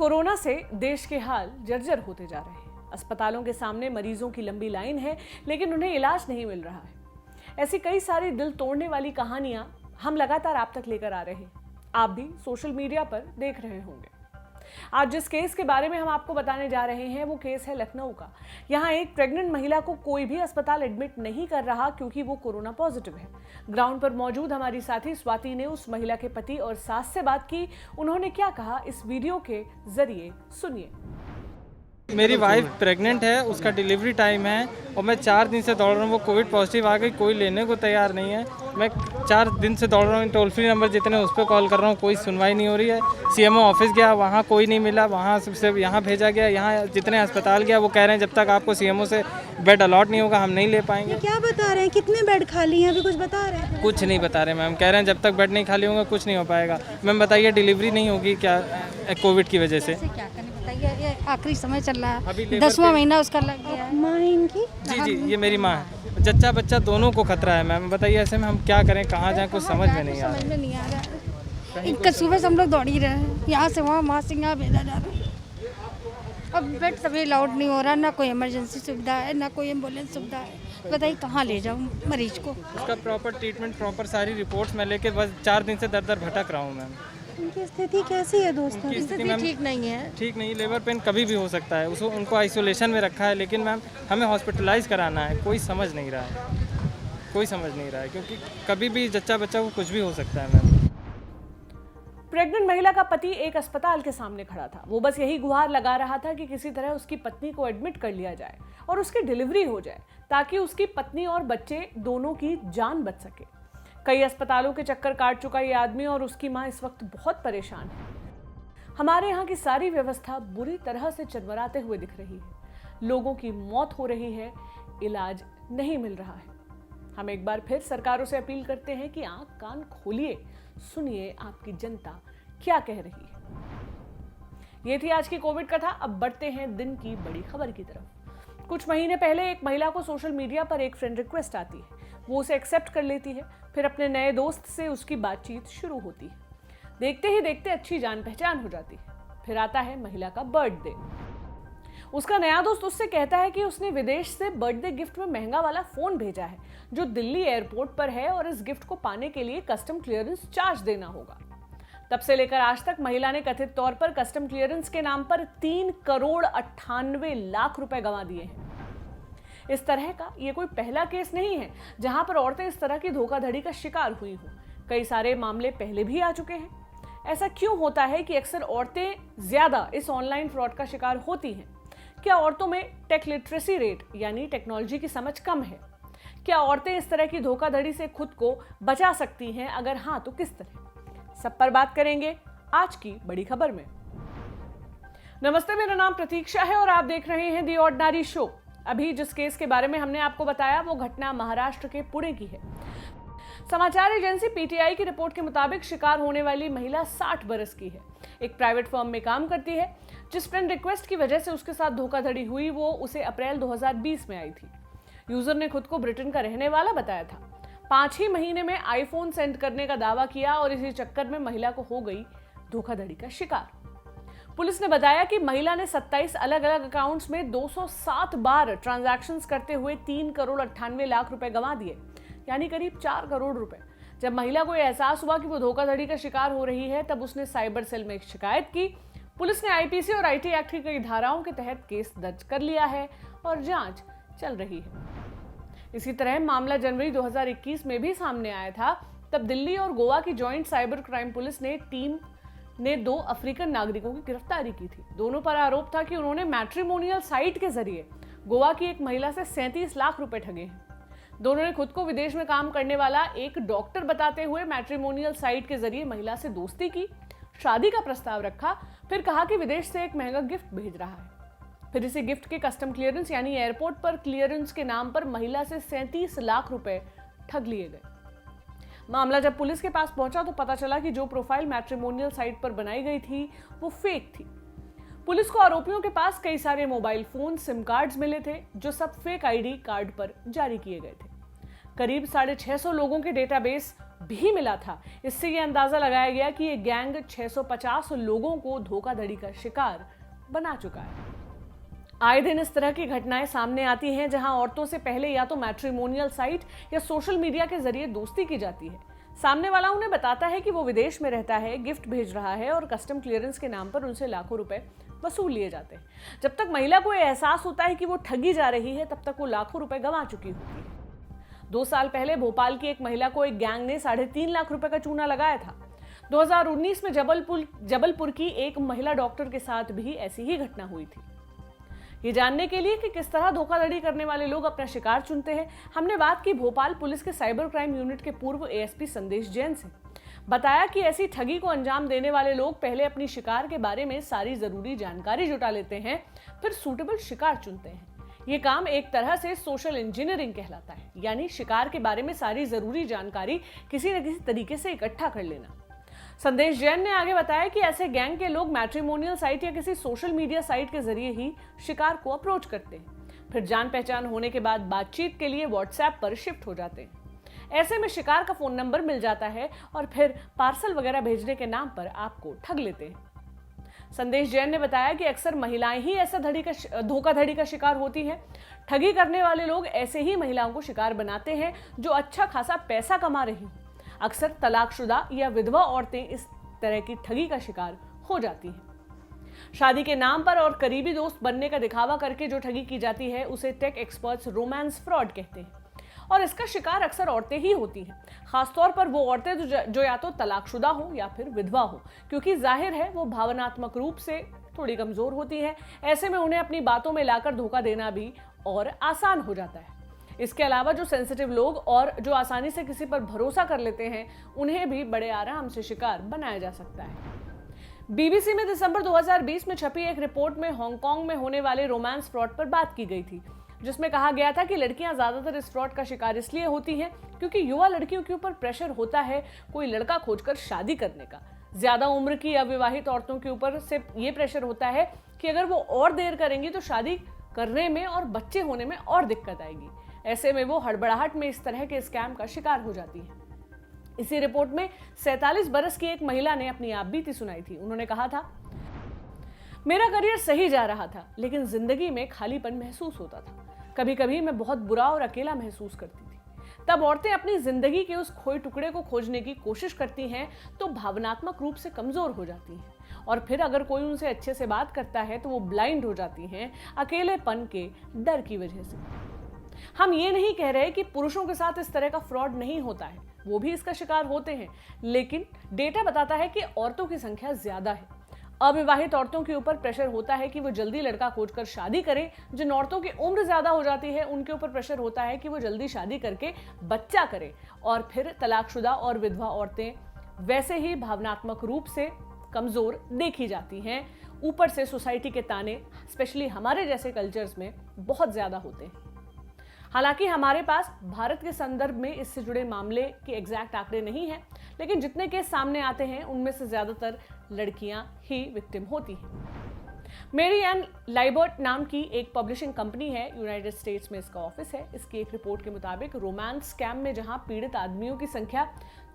Corona से देश के हाल जर्जर होते जा रहे हैं। अस्पतालों के सामने मरीजों की लंबी लाइन है, लेकिन उन्हें इलाज नहीं मिल रहा है। ऐसी कई सारी दिल तोड़ने वाली कहानियां हम लगातार आप तक लेकर आ रहे हैं। आप भी सोशल मीडिया पर देख रहे होंगे। आज जिस केस के बारे में हम आपको बताने जा रहे हैं वो केस है लखनऊ का। यहाँ एक प्रेग्नेंट महिला को कोई भी अस्पताल एडमिट नहीं कर रहा क्योंकि वो कोरोना पॉजिटिव है। ग्राउंड पर मौजूद हमारी साथी स्वाति ने उस महिला के पति और सास से बात की। उन्होंने क्या कहा इस वीडियो के जरिए सुनिए। मेरी वाइफ प्रेग्नेंट है, उसका डिलीवरी टाइम है और मैं 4 दिन से दौड़ रहा हूँ। वो कोविड पॉजिटिव आ गई, कोई लेने को तैयार नहीं है। मैं 4 दिन से दौड़ रहा हूँ, टोल फ्री नंबर जितने उस पर कॉल कर रहा हूँ, कोई सुनवाई नहीं हो रही है। सीएमओ ऑफिस गया, वहाँ कोई नहीं मिला, वहाँ से यहाँ भेजा गया। यहाँ जितने अस्पताल गया वो कह रहे हैं जब तक आपको सीएमओ से बेड अलॉट नहीं होगा हम नहीं ले पाएंगे। क्या बता रहे हैं, कितने बेड खाली हैं? अभी कुछ बता रहे हैं? कुछ नहीं बता रहे मैम, कह रहे हैं जब तक बेड नहीं खाली होगा कुछ नहीं हो पाएगा। मैम बताइए डिलीवरी नहीं होगी क्या कोविड की वजह से? क्या करें बताइए, आखिरी समय चल रहा अभी है, 10वां महीना उसका लग गया है। माँ इनकी? जी, ये मेरी माँ है। जच्चा बच्चा दोनों को खतरा है मैम। बताइए ऐसे में हम क्या करें, कहाँ जाएं, कुछ समझ में नहीं आ रहा है। इनका सुबह से हम लोग दौड़ ही रहे हैं, यहाँ से वहाँ से यहाँ भेजा जा रहा है। अब बेड सभी अलाउड नहीं हो रहा, ना कोई इमरजेंसी सुविधा है, ना कोई एम्बुलेंस सुविधा है। बताइए कहाँ ले जाऊँ मरीज को? उसका प्रॉपर ट्रीटमेंट, प्रॉपर सारी रिपोर्ट्स मैं लेके बस 4 दिन से दर दर भटक रहा हूँ मैम। उनकी स्थिति कैसी है दोस्तों? उनकी स्थिति मैम ठीक नहीं है। ठीक नहीं, लेबर पेन कभी भी हो सकता है। उनको आइसोलेशन में रखा है, लेकिन मैम हमें हॉस्पिटलाइज कराना है। कोई समझ नहीं रहा है, कोई समझ नहीं रहा है, क्योंकि कभी भी जच्चा बच्चा को कुछ भी हो सकता है मैम। प्रेग्नेंट महिला का पति एक अस्पताल के सामने खड़ा था। वो बस यही गुहार लगा रहा था कि किसी तरह उसकी पत्नी को एडमिट कर लिया जाए और उसकी डिलीवरी हो जाए, ताकि उसकी पत्नी और बच्चे दोनों की जान बच सके। कई अस्पतालों के चक्कर काट चुका ये आदमी और उसकी मां इस वक्त बहुत परेशान है। हमारे यहाँ की सारी व्यवस्था बुरी तरह से चरमराते हुए दिख रही है। लोगों की मौत हो रही है, इलाज नहीं मिल रहा है। हम एक बार फिर सरकारों से अपील करते हैं कि आंख कान खोलिए, सुनिए आपकी जनता क्या कह रही है। ये थी आज की कोविड कथा। अब बढ़ते हैं दिन की बड़ी खबर की तरफ। कुछ महीने पहले एक महिला को सोशल मीडिया पर एक फ्रेंड रिक्वेस्ट आती है। वो उसे एक्सेप्ट कर लेती है, फिर अपने नए दोस्त से उसकी बातचीत शुरू होती है। देखते ही देखते अच्छी जान पहचान हो जाती है। फिर आता है महिला का बर्थडे। उसका नया दोस्त उससे कहता है कि उसने विदेश से बर्थडे गिफ्ट में महंगा वाला फोन भेजा है जो दिल्ली एयरपोर्ट पर है और इस गिफ्ट को पाने के लिए कस्टम क्लियरेंस चार्ज देना होगा। तब से लेकर आज तक महिला ने कथित तौर पर कस्टम क्लियरेंस के नाम पर 3 करोड़ 98 लाख रुपए गंवा दिए हैं। इस तरह का ये कोई पहला केस नहीं है जहां पर औरतें इस तरह की धोखाधड़ी का शिकार हुई हों। कई सारे मामले पहले भी आ चुके हैं। ऐसा क्यों होता है कि अक्सर औरतें ज्यादा इस ऑनलाइन फ्रॉड का शिकार होती हैं? क्या औरतों में टेक लिटरेसी रेट यानी टेक्नोलॉजी की समझ कम है? क्या औरतें इस तरह की धोखाधड़ी से खुद को बचा सकती हैं? अगर हाँ तो किस तरह? सब पर बात करेंगे आज की बड़ी खबर में। नमस्ते, मेरा नाम प्रतीक्षा है और आप देख रहे हैं दी ऑर्डिनरी शो। अभी जिस केस के बारे में हमने आपको बताया वो घटना महाराष्ट्र के पुणे की है। समाचार एजेंसी पीटीआई की रिपोर्ट के मुताबिक शिकार होने वाली महिला 60 बरस की है। एक प्राइवेट फर्म में काम करती है। जिस फ्रेंड रिक्वेस्ट की वजह से उसके साथ धोखाधड़ी हुई वो उसे अप्रैल 2020 में आई थी। यूजर ने खुद को ब्रिटेन का रहने वाला बताया था। 5 ही महीने में आईफोन सेंड करने का दावा किया और इसी चक्कर में महिला को हो गई धोखाधड़ी का शिकार। पुलिस ने बताया कि महिला ने 27 अलग अलग अकाउंट्स में 207 बार ट्रांजैक्शंस करते हुए 3 करोड़ 98 लाख रुपए गंवा दिए, यानी करीब 4 करोड़ रुपए। जब महिला को एहसास हुआ कि वो धोखाधड़ी का शिकार हो रही है तब उसने साइबर सेल में एक शिकायत की। पुलिस ने आईपीसी और आईटी एक्ट की कई धाराओं के तहत केस दर्ज कर लिया है और जांच चल रही है। इसी तरह मामला जनवरी 2021 में भी सामने आया था। तब दिल्ली और गोवा की जॉइंट साइबर क्राइम पुलिस ने टीम ने 2 अफ्रीकन नागरिकों की गिरफ्तारी की थी। दोनों पर आरोप था कि उन्होंने मैट्रिमोनियल साइट के जरिए गोवा की एक महिला से 37 लाख रुपए ठगे हैं। दोनों ने खुद को विदेश में काम करने वाला एक डॉक्टर बताते हुए मैट्रिमोनियल साइट के जरिए महिला से दोस्ती की, शादी का प्रस्ताव रखा, फिर कहा कि विदेश से एक महंगा गिफ्ट भेज रहा है। फिर इसी गिफ्ट के कस्टम क्लियरेंस यानी एयरपोर्ट पर क्लियरेंस के नाम पर महिला से 37 लाख रुपए ठग लिए गए। मामला जब पुलिस के पास पहुंचा तो पता चला कि जो प्रोफाइल मैट्रिमोनियल साइट पर बनाई गई थी वो फेक थी। पुलिस को आरोपियों के पास कई सारे मोबाइल फोन, सिम कार्ड्स मिले थे जो सब फेक आईडी कार्ड पर जारी किए गए थे। करीब 650 लोगों के डेटाबेस भी मिला था। इससे ये अंदाजा लगाया गया कि ये गैंग 650 लोगों को धोखाधड़ी का शिकार बना चुका है। आए दिन इस तरह की घटनाएं सामने आती हैं जहां औरतों से पहले या तो मैट्रिमोनियल साइट या सोशल मीडिया के जरिए दोस्ती की जाती है। सामने वाला उन्हें बताता है कि वो विदेश में रहता है, गिफ्ट भेज रहा है और कस्टम क्लियरेंस के नाम पर उनसे लाखों रुपए वसूल लिए जाते हैं। जब तक महिला को यह एहसास होता है कि वो ठगी जा रही है, तब तक वो लाखों रुपए गंवा चुकी होती है। 2 साल पहले भोपाल की एक महिला को एक गैंग ने 3.5 लाख रुपए का चूना लगाया था। 2019 में जबलपुर की एक महिला डॉक्टर के साथ भी ऐसी ही घटना हुई थी। ये जानने के लिए कि किस तरह धोखाधड़ी करने वाले लोग अपना शिकार चुनते हैं, हमने बात की भोपाल पुलिस के साइबर क्राइम यूनिट के पूर्व एएसपी संदेश जैन से। बताया कि ऐसी ठगी को अंजाम देने वाले लोग पहले अपनी शिकार के बारे में सारी जरूरी जानकारी जुटा लेते हैं, फिर सूटेबल शिकार चुनते हैं। ये काम एक तरह से सोशल इंजीनियरिंग कहलाता है, यानी शिकार के बारे में सारी जरूरी जानकारी किसी न किसी तरीके से इकट्ठा कर लेना। संदेश जैन ने आगे बताया कि ऐसे गैंग के लोग मैट्रिमोनियल साइट या किसी सोशल मीडिया साइट के जरिए ही शिकार को अप्रोच करते हैं, फिर जान पहचान होने के बाद बातचीत के लिए व्हाट्सएप पर शिफ्ट हो जाते हैं। ऐसे में शिकार का फोन नंबर मिल जाता है और फिर पार्सल वगैरह भेजने के नाम पर आपको ठग लेते हैं। संदेश जैन ने बताया कि अक्सर महिलाएं ही ऐसा धोखाधड़ी का शिकार होती हैं। ठगी करने वाले लोग ऐसे ही महिलाओं को शिकार बनाते हैं जो अच्छा खासा पैसा कमा रही हैं। अक्सर तलाकशुदा या विधवा औरतें इस तरह की ठगी का शिकार हो जाती हैं। शादी के नाम पर और करीबी दोस्त बनने का दिखावा करके जो ठगी की जाती है उसे टेक एक्सपर्ट्स रोमांस फ्रॉड कहते हैं और इसका शिकार अक्सर औरतें ही होती हैं। खासतौर पर वो औरतें जो या तो तलाकशुदा हो या फिर विधवा हो, क्योंकि जाहिर है वो भावनात्मक रूप से थोड़ी कमजोर होती है। ऐसे में उन्हें अपनी बातों में लाकर धोखा देना भी और आसान हो जाता है। इसके अलावा जो सेंसिटिव लोग और जो आसानी से किसी पर भरोसा कर लेते हैं, उन्हें भी बड़े आराम से शिकार बनाया जा सकता है। बीबीसी में दिसंबर 2020 में छपी एक रिपोर्ट में हांगकांग में होने वाले रोमांस फ्रॉड पर बात की गई थी, जिसमें कहा गया था कि लड़कियां ज्यादातर इस फ्रॉड का शिकार इसलिए होती हैं क्योंकि युवा लड़कियों के ऊपर प्रेशर होता है कोई लड़का खोजकर शादी करने का। ज्यादा उम्र की अविवाहित औरतों के ऊपर से ये प्रेशर होता है कि अगर वो और देर करेंगी तो शादी करने में और बच्चे होने में और दिक्कत आएगी। ऐसे में वो हड़बड़ाहट में इस तरह के स्कैम का शिकार हो जाती है। इसी रिपोर्ट में 47 बरस की एक महिला ने अपनी आप बीती सुनाई थी। उन्होंने कहा था, मेरा करियर सही जा रहा था लेकिन जिंदगी में खालीपन महसूस होता था। कभी कभी मैं बहुत बुरा और अकेला महसूस करती थी। तब औरतें अपनी जिंदगी के उस खोए टुकड़े को खोजने की कोशिश करती हैं तो भावनात्मक रूप से कमजोर हो जाती हैं और फिर अगर कोई उनसे अच्छे से बात करता है तो वो ब्लाइंड हो जाती हैं अकेलेपन के डर की वजह से। हम ये नहीं कह रहे कि पुरुषों के साथ इस तरह का फ्रॉड नहीं होता है, वो भी इसका शिकार होते हैं, लेकिन डेटा बताता है कि औरतों की संख्या ज्यादा है। अविवाहित औरतों के ऊपर प्रेशर होता है कि वो जल्दी लड़का खोजकर शादी करें। जिन औरतों की उम्र ज्यादा हो जाती है उनके ऊपर प्रेशर होता है कि वो जल्दी शादी करके बच्चा करें। और फिर तलाकशुदा और विधवा औरतें वैसे ही भावनात्मक रूप से कमजोर देखी जाती हैं। ऊपर से सोसाइटी के ताने स्पेशली हमारे जैसे कल्चर्स में बहुत ज्यादा होते हैं। हालांकि हमारे पास भारत के संदर्भ में इससे जुड़े मामले के एग्जैक्ट आंकड़े नहीं हैं, लेकिन जितने केस सामने आते हैं उनमें से ज्यादातर लड़कियां ही विक्टिम होती हैं। मेरी एंड लाइबर्ट नाम की एक पब्लिशिंग कंपनी है, यूनाइटेड स्टेट्स में इसका ऑफिस है। इसकी एक रिपोर्ट के मुताबिक रोमांस स्कैम में जहां पीड़ित आदमियों की संख्या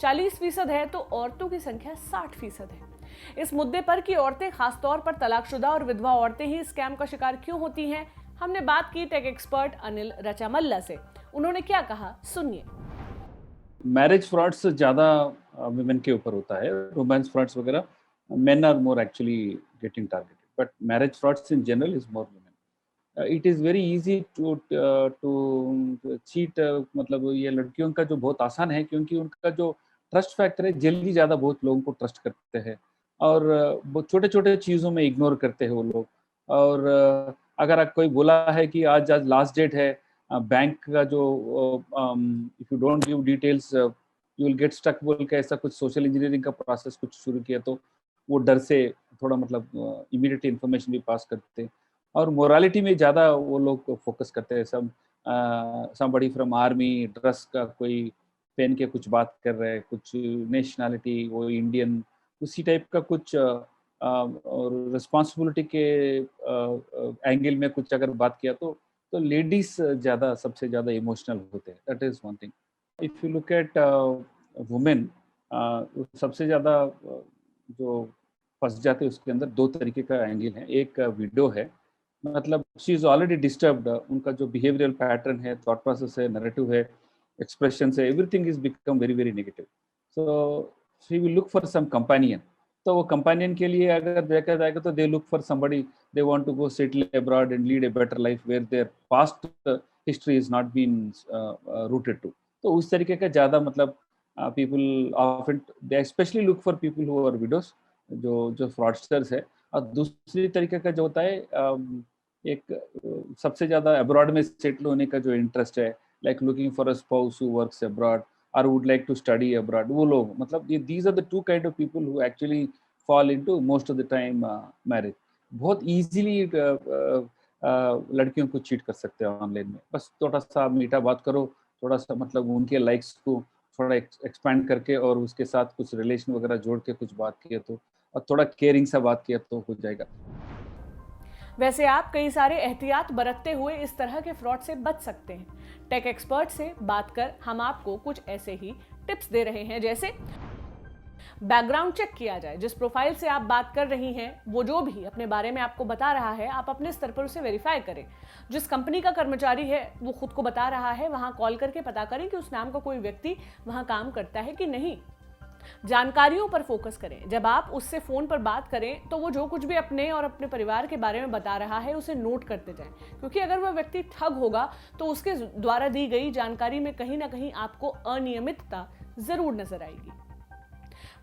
40% है तो औरतों की संख्या 60% है। इस मुद्दे पर कि औरतें, खासतौर पर तलाकशुदा और विधवा औरतें ही स्कैम का शिकार क्यों होती हैं, हमने बात की टेक एक्सपर्ट अनिल रचामल्ला से। उन्होंने क्या कहा, सुनिए। मैरिज फ्रॉड्स ज्यादा वुमेन के ऊपर होता है। रोमांस फ्रॉड्स वगैरह men are more actually getting targeted, but marriage frauds in general is more women. It is very easy to cheat. मतलब ये लड़कियों का जो बहुत आसान है, क्योंकि उनका जो ट्रस्ट फैक्टर है, जल्दी ज्यादा बहुत लोगों को ट्रस्ट करते हैं और छोटे छोटे चीजों में इग्नोर करते हैं वो लोग। और अगर कोई बोला है कि आज लास्ट डेट है बैंक का, जो if you don't give details you will get stuck बोल के ऐसा कुछ सोशल इंजीनियरिंग का प्रोसेस कुछ शुरू किया, तो वो डर से थोड़ा मतलब इमीडिएट इन्फॉर्मेशन भी पास करते हैं। और मोरालिटी में ज़्यादा वो लोग फोकस करते हैं। समबडी फ्रॉम आर्मी ड्रेस का कोई पहन के कुछ बात कर रहे हैं, कुछ नेशनैलिटी वो इंडियन, उसी टाइप का कुछ और रिस्पॉन्सिबिलिटी के एंगल में कुछ अगर बात किया तो लेडीज ज़्यादा सबसे ज़्यादा इमोशनल होते हैं। That is one thing. If you look at women, सबसे ज़्यादा जो फंस जाते हैं उसके अंदर दो तरीके का एंगल है। एक विडो है, मतलब शी इज़ ऑलरेडी डिस्टर्ब्ड, उनका जो बिहेवियरल पैटर्न है, थॉट प्रोसेस है, नैरेटिव है, एक्सप्रेशन है, everything is become very very negative. So she will look for some companion. तो वो कंपेनियन के लिए अगर देखा जाएगा तो they look for somebody, they want to go settle abroad and lead a better life where their past history is not been rooted to. तो उस तरीके का ज़्यादा मतलब people often they specially look for people who are widows, जो fraudsters है। और दूसरी तरीके का जो होता है एक सबसे ज़्यादा अब्रॉड में सेटल होने का जो इंटरेस्ट है, like looking for a spouse who works abroad or would like to study abroad, वो लोग मतलब these are the two kind of people who actually fall into most of the time marriage। बहुत easily लड़कियों को cheat कर सकते हैं online में। बस थोड़ा सा मीठा बात करो, थोड़ा सा मतलब उनके लाइक्स को थोड़ा एक्सपैंड करके और उसके साथ कुछ रिलेशन वगैरह जोड़ के कुछ बात किया तो, और थोड़ा केयरिंग सा बात किया तो हो जाएगा। वैसे आप कई सारे एहतियात बरतते हुए इस तरह के फ्रॉड से बच सकते हैं। टेक एक्सपर्ट से बात कर हम आपको कुछ ऐसे ही टिप्स दे रहे हैं, जैसे बैकग्राउंड चेक किया जाए। जिस प्रोफाइल से आप बात कर रही हैं, वो जो भी अपने बारे में आपको बता रहा है, आप अपने स्तर पर उसे वेरीफाई करें। जिस कंपनी का कर्मचारी है वो खुद को बता रहा है, वहां कॉल करके पता करें कि उस नाम का कोई व्यक्ति वहां काम करता है कि नहीं। जानकारियों पर फोकस करें। जब आप उससे फोन पर बात करें तो वो जो कुछ भी अपने और अपने परिवार के बारे में बता रहा है उसे नोट करते जाएं, क्योंकि अगर वह व्यक्ति ठग होगा तो उसके द्वारा दी गई जानकारी में कहीं ना कहीं आपको अनियमितता जरूर नजर आएगी।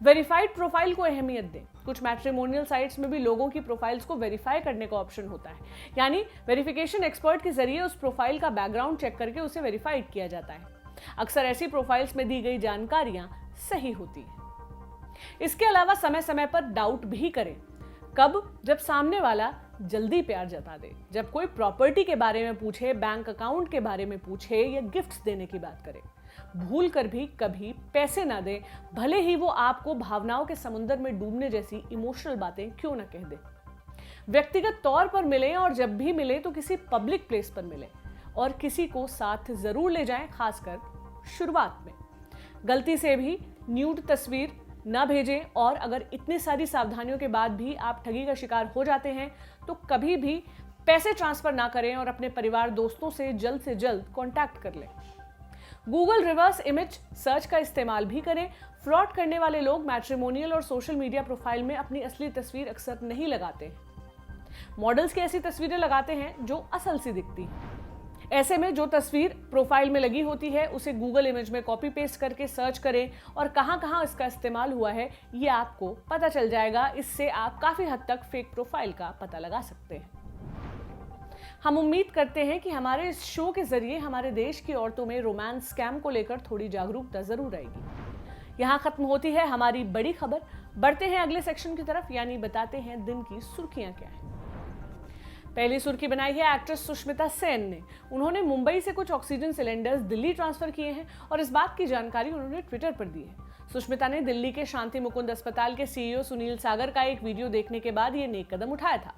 वेरीफाइड प्रोफाइल को अहमियत दें। कुछ मैट्रिमोनियल साइट्स में भी लोगों की प्रोफाइल्स को वेरीफाई करने का ऑप्शन होता है, यानी वेरिफिकेशन एक्सपर्ट के जरिए उस प्रोफाइल का बैकग्राउंड चेक करके उसे वेरीफाइड किया जाता है। अक्सर ऐसी प्रोफाइल्स में दी गई जानकारियां सही होती है। इसके अलावा समय समय पर डाउट भी करें। कब? जब सामने वाला जल्दी प्यार जता दे, जब कोई प्रॉपर्टी के बारे में पूछे, बैंक अकाउंट के बारे में पूछे या गिफ्ट्स देने की बात करे। भूल कर भी कभी पैसे ना दें, भले ही वो आपको भावनाओं के समुद्र में डूबने जैसी इमोशनल बातें क्यों ना कह दे। व्यक्तिगत तौर पर मिलें और जब भी मिले तो किसी पब्लिक प्लेस पर मिलें और किसी को साथ जरूर ले जाएं, खासकर शुरुआत में। गलती से भी न्यूड तस्वीर न भेजें, और अगर इतनी सारी सावधानियों के बाद भी आप ठगी का शिकार हो जाते हैं तो कभी भी पैसे ट्रांसफर ना करें और अपने परिवार दोस्तों से जल्द कांटेक्ट कर लें। गूगल रिवर्स इमेज सर्च का इस्तेमाल भी करें। फ्रॉड करने वाले लोग मैट्रिमोनियल और सोशल मीडिया प्रोफाइल में अपनी असली तस्वीर अक्सर नहीं लगाते। मॉडल्स की ऐसी तस्वीरें लगाते हैं जो असल सी दिखती है। ऐसे में जो तस्वीर प्रोफाइल में लगी होती है उसे गूगल इमेज में कॉपी पेस्ट करके सर्च करें और कहां-कहां इसका इस्तेमाल हुआ है ये आपको पता चल जाएगा। इससे आप काफी हद तक फेक प्रोफाइल का पता लगा सकते हैं। हम उम्मीद करते हैं कि हमारे इस शो के जरिए हमारे देश की औरतों में रोमांस स्कैम को लेकर थोड़ी जागरूकता जरूर आएगी। यहाँ खत्म होती है हमारी बड़ी खबर। बढ़ते हैं अगले सेक्शन की तरफ, यानी बताते हैं दिन की सुर्खियां क्या है। पहली सुर्खी बनाई है एक्ट्रेस सुष्मिता सेन ने। उन्होंने मुंबई से कुछ ऑक्सीजन सिलेंडर्स दिल्ली ट्रांसफर किए हैं और इस बात की जानकारी उन्होंने ट्विटर पर दी है। सुष्मिता ने दिल्ली के शांति मुकुंद अस्पताल के सीईओ सुनील सागर का एक वीडियो देखने के बाद ये नेक कदम उठाया था।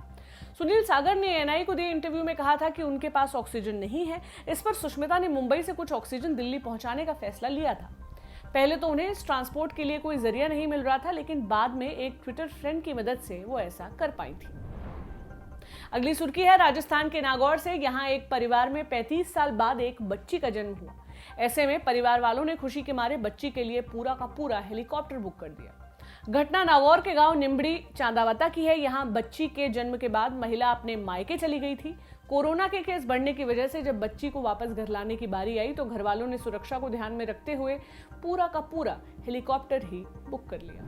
सुनील सागर ने एएनआई को दिए इंटरव्यू में कहा था कि उनके पास ऑक्सीजन नहीं है। इस पर सुष्मिता ने मुंबई से कुछ ऑक्सीजन दिल्ली पहुंचाने का फैसला लिया था। पहले तो उन्हें इस ट्रांसपोर्ट के लिए कोई जरिया नहीं मिल रहा था, लेकिन बाद में एक ट्विटर फ्रेंड की मदद से वो ऐसा कर पाई थी। अगली सुर्खी है राजस्थान के नागौर से। यहाँ एक परिवार में 35 साल बाद एक बच्ची का जन्म हुआ। ऐसे में परिवार वालों ने खुशी के मारे बच्ची के लिए पूरा का पूरा हेलीकॉप्टर बुक कर दिया। घटना नागौर के गांव निम्बड़ी चांदावता की है। यहाँ बच्ची के जन्म के बाद महिला अपने मायके चली गई थी। कोरोना के केस बढ़ने की वजह से जब बच्ची को वापस घर लाने की बारी आई तो घर वालों ने सुरक्षा को ध्यान में रखते हुए पूरा का पूरा हेलीकॉप्टर ही बुक कर लिया।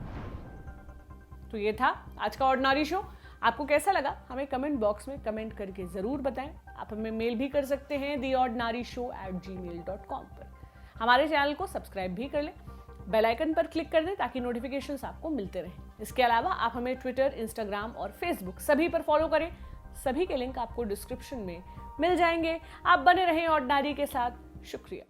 तो ये था आज का ऑर्डिनरी शो। आपको कैसा लगा हमें कमेंट बॉक्स में कमेंट करके जरूर बताएं। आप हमें मेल भी कर सकते हैं theordinaryshow@gmail.com पर। हमारे चैनल को सब्सक्राइब भी कर लें, बेल आइकन पर क्लिक कर दें ताकि नोटिफिकेशंस आपको मिलते रहें। इसके अलावा आप हमें ट्विटर, इंस्टाग्राम और फेसबुक सभी पर फॉलो करें। सभी के लिंक आपको डिस्क्रिप्शन में मिल जाएंगे। आप बने रहें ऑर्डिनरी के साथ। शुक्रिया।